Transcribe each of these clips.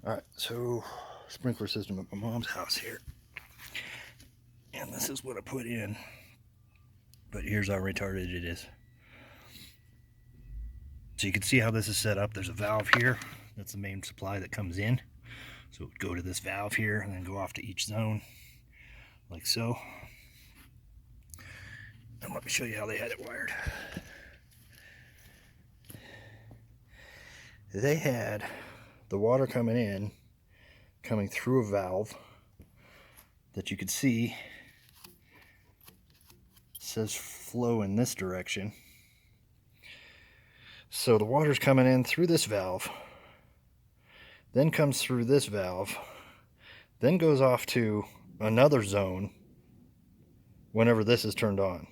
Alright, so sprinkler system at my mom's house here. And this is what I put in. But here's how retarded it is. So you can see how this is set up. There's a valve here. That's the main supply that comes in. So it would go to this valve here and then go off to each zone, like so. And let me show you how they had it wired. They had the water coming in, coming through a valve that you could see says flow in this direction. So the water's coming in through this valve, then comes through this valve, then goes off to another zone whenever this is turned on.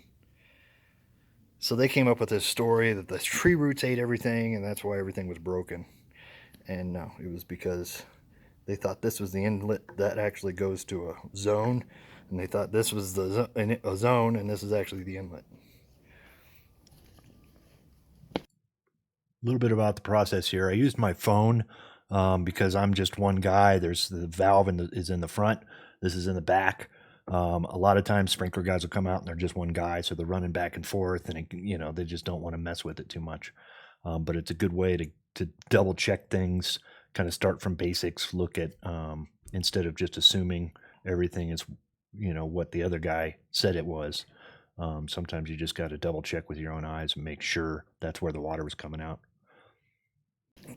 So they came up with this story that the tree roots ate everything and that's why everything was broken. And no, it was because they thought this was the inlet that actually goes to a zone, and they thought this was a zone and this is actually the inlet. A little bit about the process here. I used my phone because I'm just one guy. There's the valve is in the front. This is in the back. A lot of times sprinkler guys will come out and they're just one guy, so they're running back and forth, and they just don't want to mess with it too much. But it's a good way to double check things, kind of start from basics, look at instead of just assuming everything is what the other guy said it was. Sometimes you just got to double check with your own eyes and make sure that's where the water was coming out.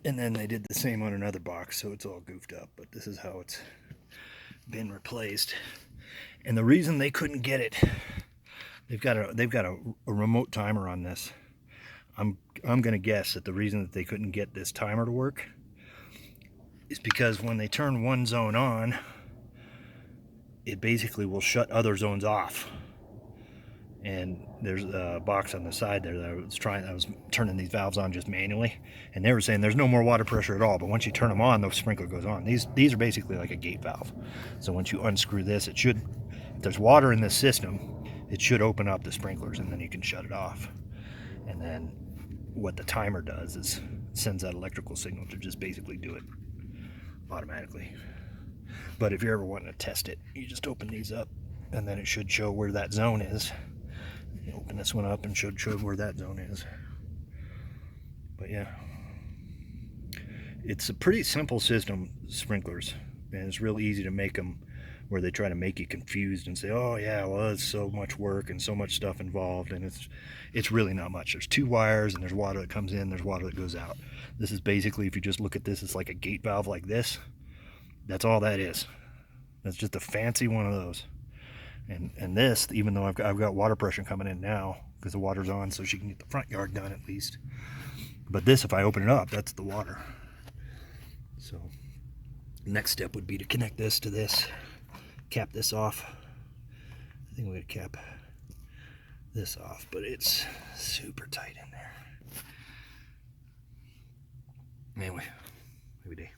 And then they did the same on another box, so it's all goofed up, but this is how it's been replaced. And the reason they couldn't get it, they've got a remote timer on this. I'm gonna guess that the reason that they couldn't get this timer to work is because when they turn one zone on, it basically will shut other zones off. And there's a box on the side there that I was turning these valves on just manually, and they were saying there's no more water pressure at all, but once you turn them on, the sprinkler goes on. These are basically like a gate valve. So once you unscrew this, it should, if there's water in this system, it should open up the sprinklers and then you can shut it off. And then what the timer does is sends that electrical signal to just basically do it automatically. But if you're ever wanting to test it, you just open these up and then it should show where that zone is. You open this one up and should show where that zone is. But yeah, it's a pretty simple system, sprinklers, and it's real easy to make them where they try to make you confused and say, oh yeah, well, it's so much work and so much stuff involved, and it's really not much. There's two wires and there's water that comes in, there's water that goes out. This is basically, if you just look at this, it's like a gate valve like this. That's all that is. That's just a fancy one of those. And this, even though I've got water pressure coming in now because the water's on, so she can get the front yard done at least. But this, if I open it up, that's the water. So next step would be to connect this to this, cap this off. I think we're gonna cap this off, but it's super tight in there. Anyway, every day.